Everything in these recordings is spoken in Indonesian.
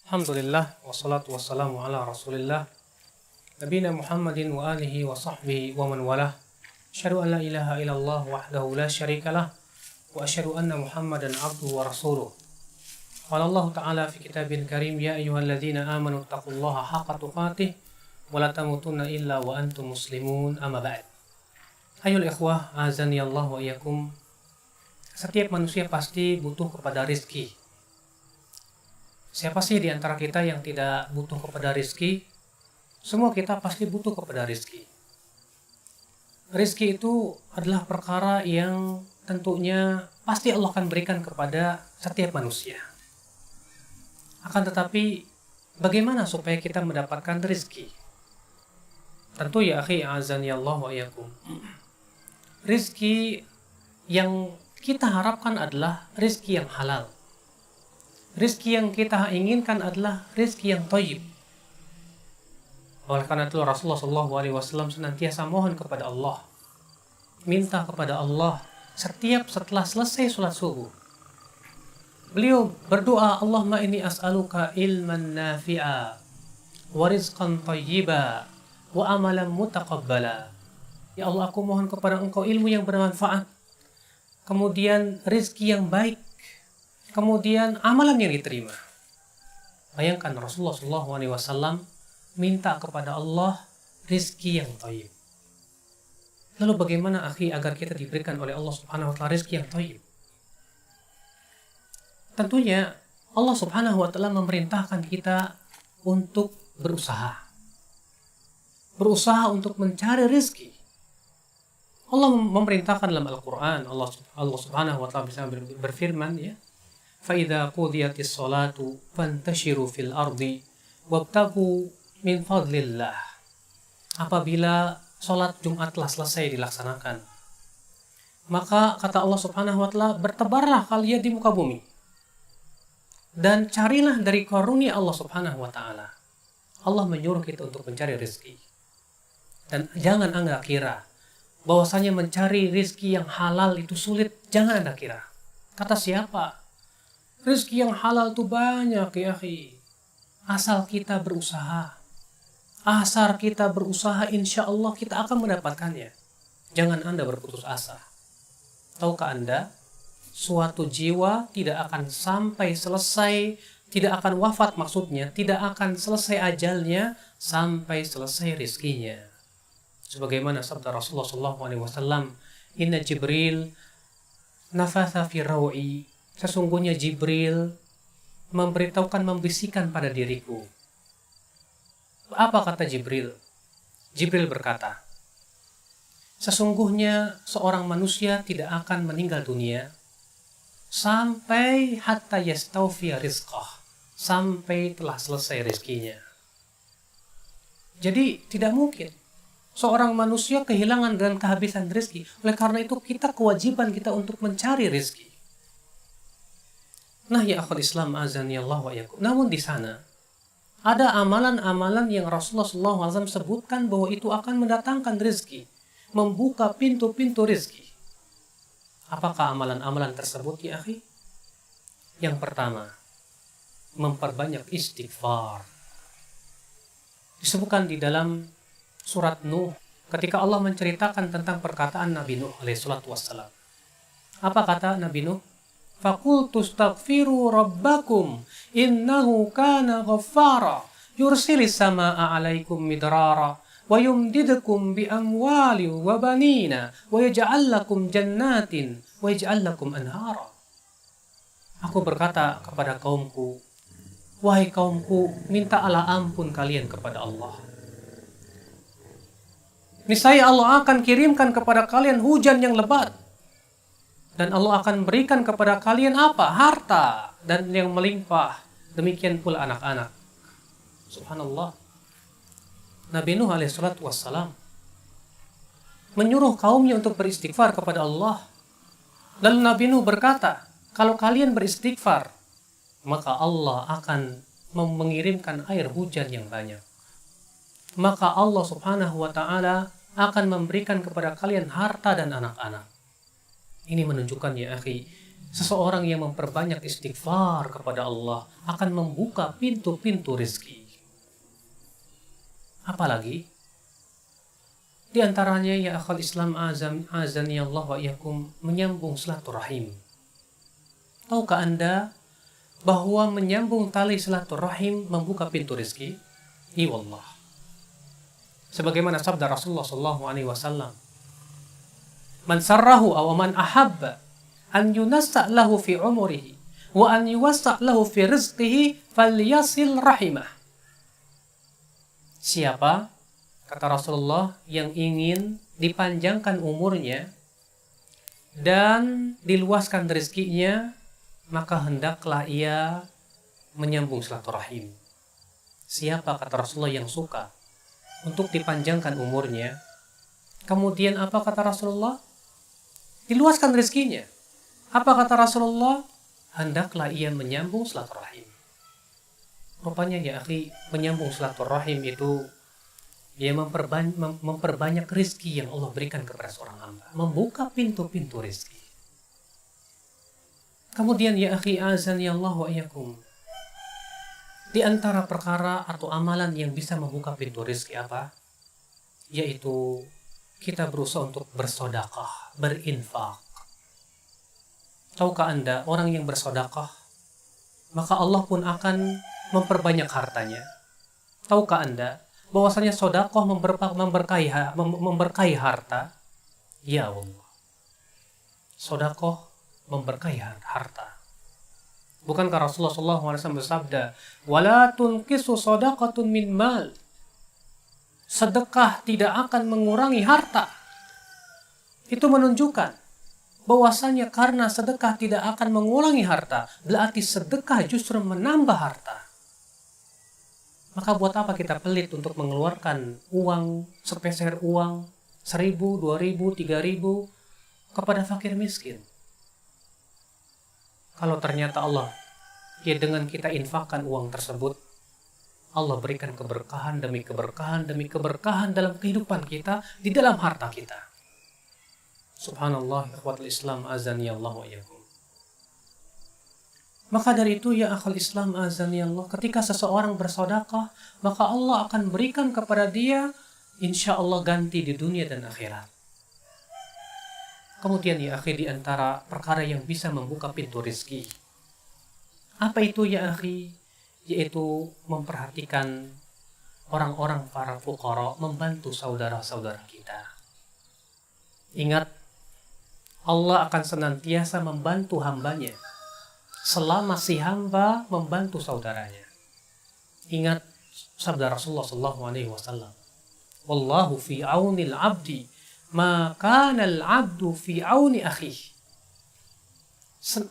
Alhamdulillah wassalatu wassalamu ala Rasulillah nabiyina Muhammadin wa alihi wa sahbihi wa man walah. Asyhadu an la ilaha illallah wahdahu la syarikalah wa asyhadu anna Muhammadan abduhu wa rasuluh. Qala Allah Ta'ala fi kitabil karim, ya ayyuhalladzina amanu taqullaha haqqa tuqatih wa la tamutunna illa wa antum muslimun, amma ba'd. Ayol ikhwah, azani Allah wa iyyakum. Setiap manusia pasti butuh kepada rizki. Siapa sih di antara kita yang tidak butuh kepada rizki? Semua kita pasti butuh kepada rizki. Rizki itu adalah perkara yang tentunya pasti Allah akan berikan kepada setiap manusia. Akan tetapi, bagaimana supaya kita mendapatkan rizki? Tentu ya akhi, azani Allah wa iyyakum. Rizki yang kita harapkan adalah rizki yang halal. Rizki yang kita inginkan adalah rizki yang thayyib. Oleh karena itu Rasulullah SAW senantiasa mohon kepada Allah, minta kepada Allah setelah selesai sholat subuh. Beliau berdoa, Allahumma inni as'aluka ilman nafi'a wa rizqan thayyiba wa amalan mutaqabbala. Ya Allah, aku mohon kepada Engkau ilmu yang bermanfaat, kemudian rizki yang baik, kemudian amalan yang diterima. Bayangkan Rasulullah SAW minta kepada Allah rizki yang thayyib. Lalu bagaimana akhi agar kita diberikan oleh Allah Subhanahu wa Ta'ala rizki yang thayyib? Tentunya Allah Subhanahu wa Ta'ala memerintahkan kita untuk berusaha. Berusaha untuk mencari rizki. Allah memerintahkan dalam Al-Quran, Allah Subhanahu wa Ta'ala bisa berfirman, ya, فَإِذَا قُضِيَتِ الصَّلَاةُ فَانْتَشِرُوا فِي الْأَرْضِ وَابْتَغُوا مِنْ فَضْلِ اللَّهِ. Apabila sholat Jumat telah selesai dilaksanakan, maka kata Allah Subhanahu wa Ta'ala, bertebarlah kalian di muka bumi dan carilah dari karunia Allah Subhanahu wa Ta'ala. Allah menyuruh kita untuk mencari rezeki. Dan jangan Anda kira bahwasanya mencari rezeki yang halal itu sulit. Jangan Anda kira. Kata siapa? Rezeki yang halal itu banyak ya akhi. Asal kita berusaha. Asal kita berusaha, insya Allah kita akan mendapatkannya. Jangan Anda berputus asa. Tahukah Anda, suatu jiwa tidak akan sampai selesai, tidak akan wafat maksudnya, tidak akan selesai ajalnya sampai selesai rizkinya. Sebagaimana sabda Rasulullah SAW, Inna Jibril nafatha fi rawi. Sesungguhnya Jibril membisikkan pada diriku. Apa kata Jibril? Jibril berkata, sesungguhnya seorang manusia tidak akan meninggal dunia sampai hatta yastawfiya rizqah, sampai telah selesai rizkinya. Jadi tidak mungkin seorang manusia kehilangan dan kehabisan rizki. Oleh karena itu kewajiban kita untuk mencari rizki. Nah ya akhul Islam, azani Allah wa iyyakum. Namun di sana ada amalan-amalan yang Rasulullah SAW sebutkan bahwa itu akan mendatangkan rezeki, membuka pintu-pintu rezeki. Apakah amalan-amalan tersebut ya akhi? Yang pertama, memperbanyak istighfar. Disebutkan di dalam surat Nuh ketika Allah menceritakan tentang perkataan Nabi Nuh alaihissalatu wassalam. Apa kata Nabi Nuh? Faqultu astaghfiru rabbakum innahu kana ghaffara yursilis samaa'a 'alaikum midrara wa yumdidukum bi amwali wa banina wa yaj'al lakum jannatin wa yaj'al lakum anhara. Aku berkata kepada kaumku, wahai kaumku, mintalah ampun kalian kepada Allah. Niscaya Allah akan kirimkan kepada kalian hujan yang lebat. Dan Allah akan berikan kepada kalian apa? Harta dan yang melimpah. Demikian pula anak-anak. Subhanallah. Nabi Nuh alaihissalatu wassalam menyuruh kaumnya untuk beristighfar kepada Allah. Lalu Nabi Nuh berkata, kalau kalian beristighfar, maka Allah akan mengirimkan air hujan yang banyak. Maka Allah Subhanahu wa Ta'ala akan memberikan kepada kalian harta dan anak-anak. Ini menunjukkan ya akhi, Seseorang yang memperbanyak istighfar kepada Allah akan membuka pintu-pintu rezeki. Apalagi di antaranya ya akhal Islam azani Allah wa iyyakum menyambung silaturahim. Tahukah Anda bahwa menyambung tali silaturahim membuka pintu rezeki? Iya wallah. Sebagaimana sabda Rasulullah sallallahu alaihi wasallam, "Man sarrahu aw man ahabba an yunassa lahu fi umrihi wa an yuwassa lahu fi rizqihi falyasil rahimah." Siapa, kata Rasulullah, yang ingin dipanjangkan umurnya dan diluaskan rezekinya, maka hendaklah ia menyambung silaturahim. Siapa, kata Rasulullah, yang suka untuk dipanjangkan umurnya, kemudian apa kata Rasulullah? Diluaskan rezekinya. Apa kata Rasulullah? Hendaklah ia menyambung silaturahim. Rupanya ya akhi, menyambung silaturahim itu dia memperbanyak rezeki yang Allah berikan kepada seorang hamba, membuka pintu-pintu rezeki. Kemudian ya akhi azani Allah wa iyyakum, di antara perkara atau amalan yang bisa membuka pintu rezeki apa? Yaitu kita berusaha untuk bersedekah, berinfak. Tahukah Anda, orang yang bersedekah, maka Allah pun akan memperbanyak hartanya. Tahukah Anda bahwasanya sedekah memberkahi harta? Ya Allah. Sedekah memberkahi harta. Bukankah Rasulullah SAW bersabda, "Wala tunqisu shadaqatun min mal." Sedekah tidak akan mengurangi harta. Itu menunjukkan bahwasanya karena sedekah tidak akan mengurangi harta, berarti sedekah justru menambah harta. Maka buat apa kita pelit untuk mengeluarkan uang, sepeser uang, 1.000, 2.000, 3.000 kepada fakir miskin? Kalau ternyata Allah, ya dengan kita infakkan uang tersebut, Allah berikan keberkahan demi keberkahan demi keberkahan dalam kehidupan kita, di dalam harta kita. Subhanallah, ikhwatul Islam azani Allah wa iyyakum. Maka dari itu ya akhal Islam azani Allah, ketika seseorang bersedekah, maka Allah akan berikan kepada dia insya Allah ganti di dunia dan akhirat. Kemudian ya akhi, di antara perkara yang bisa membuka pintu rezeki, apa itu ya akhi? Yaitu memperhatikan orang-orang para fuqara, membantu saudara-saudara kita. Ingat, Allah akan senantiasa membantu hambanya selama si hamba membantu saudaranya. Ingat sabda Rasulullah SAW, "Wallahu fi aunil abdi ma kana al-'abdu fi auni akhihi."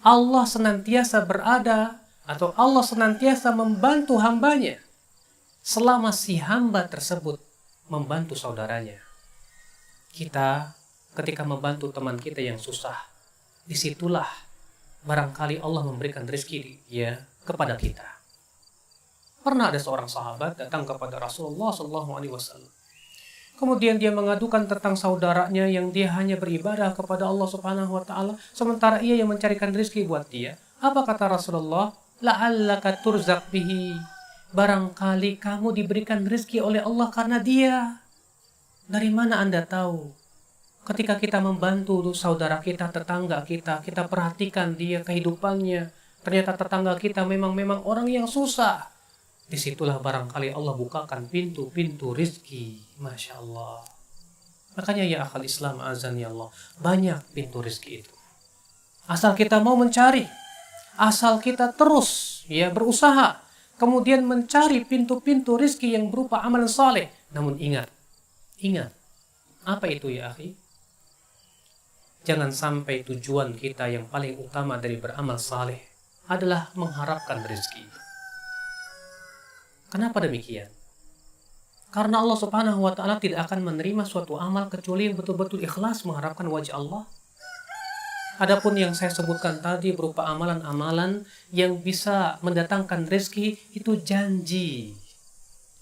Allah senantiasa berada atau Allah senantiasa membantu hambanya selama si hamba tersebut membantu saudaranya. Kita ketika membantu teman kita yang susah, disitulah barangkali Allah memberikan rezeki ya kepada kita. Pernah ada seorang sahabat datang kepada Rasulullah SAW. Kemudian dia mengadukan tentang saudaranya yang dia hanya beribadah kepada Allah Subhanahu wa taala, sementara ia yang mencarikan rezeki buat dia. Apa kata Rasulullah? La'allaka turzaq bihi. Barangkali kamu diberikan rezeki oleh Allah karena dia. Dari mana Anda tahu? Ketika kita membantu saudara kita, tetangga kita, kita perhatikan dia kehidupannya. Ternyata tetangga kita memang orang yang susah. Disitulah barangkali Allah bukakan pintu-pintu rizki. Masya Allah. Makanya ya akhal Islam azan ya Allah, banyak pintu rizki itu. Asal kita mau mencari, asal kita terus ya berusaha, kemudian mencari pintu-pintu rizki yang berupa amalan saleh. Namun ingat, apa itu ya akhi? Jangan sampai tujuan kita yang paling utama dari beramal saleh adalah mengharapkan rezeki. Kenapa demikian? Karena Allah Subhanahu wa taala tidak akan menerima suatu amal kecuali yang betul-betul ikhlas mengharapkan wajah Allah. Adapun yang saya sebutkan tadi berupa amalan-amalan yang bisa mendatangkan rezeki, itu janji.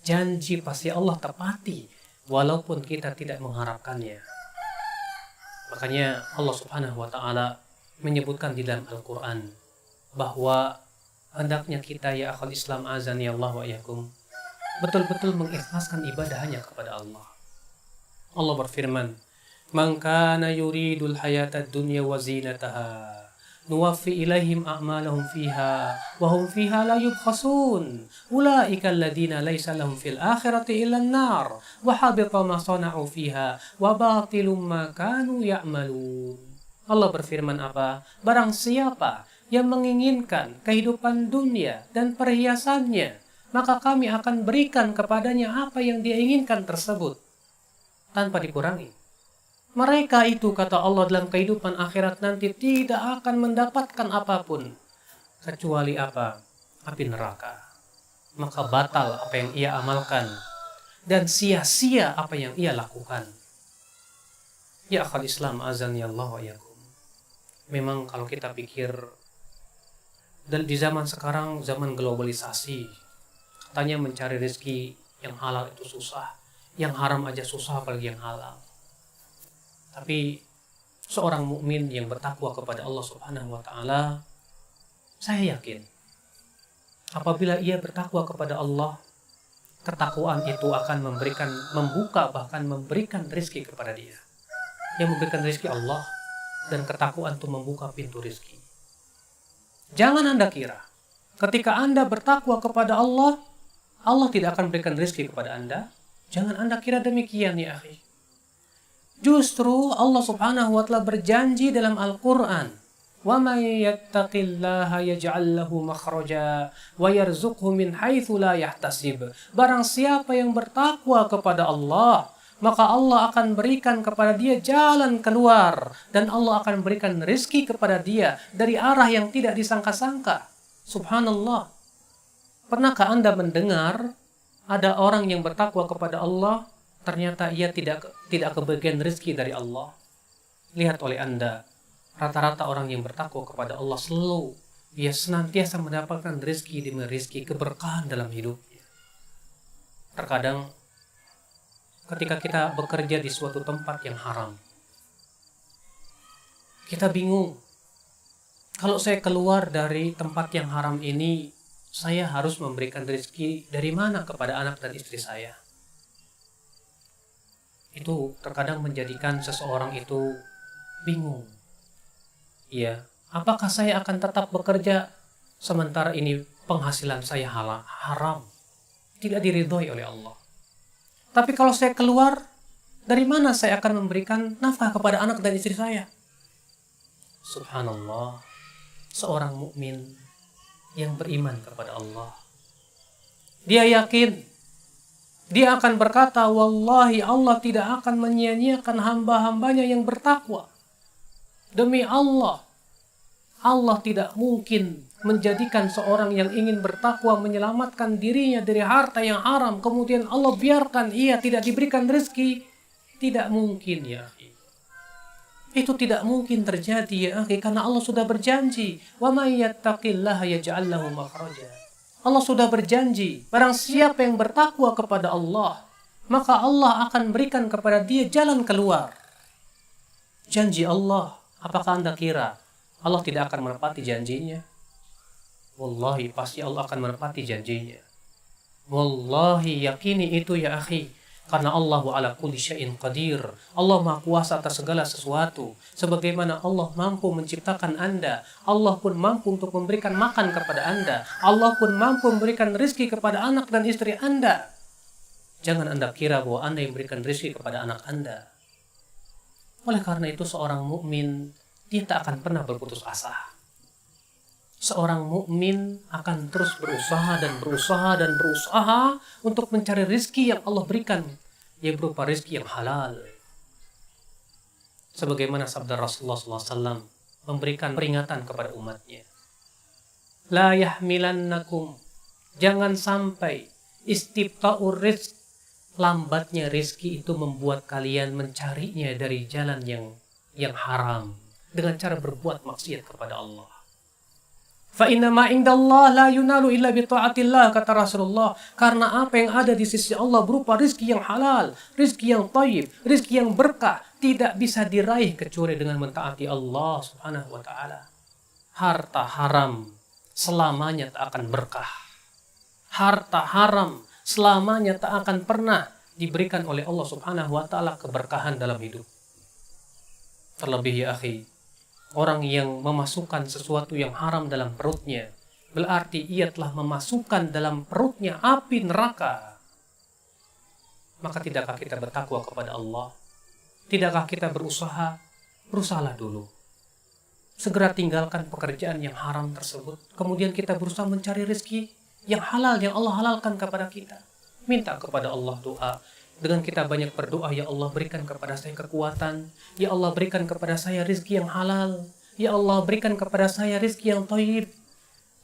Janji pasti Allah tepati walaupun kita tidak mengharapkannya. Makanya Allah Subhanahu wa taala menyebutkan di dalam Al-Quran bahwa hendaknya kita ya akhal Islam azani Allah wa yakum betul-betul mengikhlaskan ibadah hanya kepada Allah. Allah berfirman, "Man kana yuridul hayatad dunya wa zinataha nuwaffi ilaihim a'malahum fiha wa hum fiha la yubkhasun ulaika alladhina laysa lahum fil akhirati illa an-nar wa habita ma sana'u fiha wa batilum ma kanu ya'malun." Allah berfirman apa? Barang siapa yang menginginkan kehidupan dunia dan perhiasannya, maka kami akan berikan kepadanya apa yang dia inginkan tersebut tanpa dikurangi. Mereka itu, kata Allah, dalam kehidupan akhirat nanti tidak akan mendapatkan apapun kecuali apa? Api neraka. Maka batal apa yang ia amalkan dan sia-sia apa yang ia lakukan. Ya akhal Islam azani Allah wa yakum. Memang kalau kita pikir dan di zaman sekarang, zaman globalisasi, katanya mencari rezeki yang halal itu susah, yang haram aja susah apalagi yang halal. Tapi seorang mukmin yang bertakwa kepada Allah Subhanahu wa taala, saya yakin apabila ia bertakwa kepada Allah, ketakwaan itu akan membuka bahkan memberikan rezeki kepada dia. Yang memberikan rezeki Allah, dan ketakwaan itu membuka pintu rezeki. Jangan Anda kira ketika Anda bertakwa kepada Allah, Allah tidak akan berikan rezeki kepada Anda. Jangan Anda kira demikian ya akhi. Justru Allah Subhanahu wa taala berjanji dalam Al-Qur'an, "Wa may yattaqillaha yaj'al lahu makhraja wa yarzuqhu min haitsu la yahtasib." Barang siapa yang bertakwa kepada Allah, maka Allah akan berikan kepada dia jalan keluar dan Allah akan berikan rezeki kepada dia dari arah yang tidak disangka-sangka. Subhanallah. Pernahkah Anda mendengar ada orang yang bertakwa kepada Allah, ternyata ia tidak kebagian rezeki dari Allah? Lihat oleh Anda, rata-rata orang yang bertakwa kepada Allah selalu dia senantiasa mendapatkan rezeki demi rezeki, keberkahan dalam hidupnya. Terkadang ketika kita bekerja di suatu tempat yang haram, kita bingung. Kalau saya keluar dari tempat yang haram ini, saya harus memberikan rezeki dari mana kepada anak dan istri saya? Itu terkadang menjadikan seseorang itu bingung. Ya, apakah saya akan tetap bekerja sementara ini penghasilan saya haram, tidak diridhoi oleh Allah? Tapi kalau saya keluar, dari mana saya akan memberikan nafkah kepada anak dan istri saya? Subhanallah, seorang mukmin yang beriman kepada Allah, dia yakin, dia akan berkata, wallahi Allah tidak akan menyia-nyiakan hamba-hambanya yang bertakwa. Demi Allah, Allah tidak mungkin menjadikan seorang yang ingin bertakwa menyelamatkan dirinya dari harta yang haram, kemudian Allah biarkan ia tidak diberikan rezeki. Tidak mungkin ya akhi. Itu tidak mungkin terjadi ya akhi, karena Allah sudah berjanji, wa may yattaqillaha yaj'al lahu makhraja. Allah sudah berjanji, barang siapa yang bertakwa kepada Allah, maka Allah akan berikan kepada dia jalan keluar. Janji Allah, apakah Anda kira Allah tidak akan menepati janjinya? Wallahi pasti Allah akan menepati janjinya. Wallahi yakini itu ya akhi. Karena Allah ala kulli syai'in qadir. Allah maha kuasa atas segala sesuatu. Sebagaimana Allah mampu menciptakan Anda, Allah pun mampu untuk memberikan makan kepada Anda. Allah pun mampu memberikan rezeki kepada anak dan istri Anda. Jangan Anda kira bahwa Anda yang memberikan rezeki kepada anak Anda. Oleh karena itu seorang mukmin dia tak akan pernah berputus asa. Seorang mukmin akan terus berusaha dan berusaha dan berusaha untuk mencari rezeki yang Allah berikan, yang berupa rezeki yang halal. Sebagaimana sabda Rasulullah SAW memberikan peringatan kepada umatnya. La yahmilannakum, jangan sampai istibta'ur rizq, lambatnya rezeki itu membuat kalian mencarinya dari jalan yang haram dengan cara berbuat maksiat kepada Allah. Fa inna ma indallah la yunalu illa bi taatillah, kata Rasulullah. Karena apa yang ada di sisi Allah berupa rizki yang halal, rizki yang thayyib, rizki yang berkah, tidak bisa diraih kecuali dengan mentaati Allah Subhanahu wa taala. Harta haram selamanya tak akan berkah. Harta haram selamanya tak akan pernah diberikan oleh Allah Subhanahu wa taala keberkahan dalam hidup. Terlebih ya akhi, orang yang memasukkan sesuatu yang haram dalam perutnya, berarti ia telah memasukkan dalam perutnya api neraka. Maka tidakkah kita bertakwa kepada Allah? Tidakkah kita berusaha? Berusahalah dulu. Segera tinggalkan pekerjaan yang haram tersebut. Kemudian kita berusaha mencari rezeki yang halal, yang Allah halalkan kepada kita. Minta kepada Allah doa. Dengan kita banyak berdoa, ya Allah berikan kepada saya kekuatan. Ya Allah berikan kepada saya rezeki yang halal. Ya Allah berikan kepada saya rezeki yang thayyib.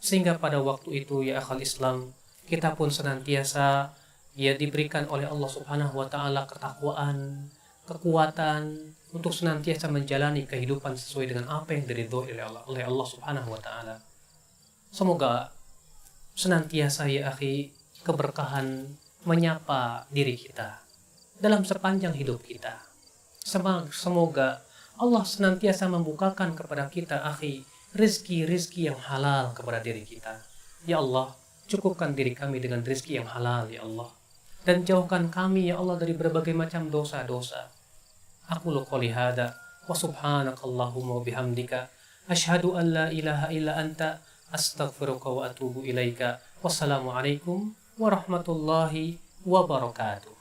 Sehingga pada waktu itu ya akhal Islam, kita pun senantiasa ya diberikan oleh Allah Subhanahu wa taala ketakwaan, kekuatan untuk senantiasa menjalani kehidupan sesuai dengan apa yang diridhoi oleh Allah Subhanahu wa taala. Semoga senantiasa ya akhi keberkahan menyapa diri kita dalam sepanjang hidup kita. Semoga Allah senantiasa membukakan kepada kita akhi rizki-rizki yang halal kepada diri kita. Ya Allah, cukupkan diri kami dengan rizki yang halal ya Allah, dan jauhkan kami ya Allah dari berbagai macam dosa-dosa. Aku qouli hada wa subhanakallahumma wa bihamdika asyhadu an la ilaha illa anta astaghfiruka wa atubu ilaika. Wassalamualaikum warahmatullahi wabarakatuh.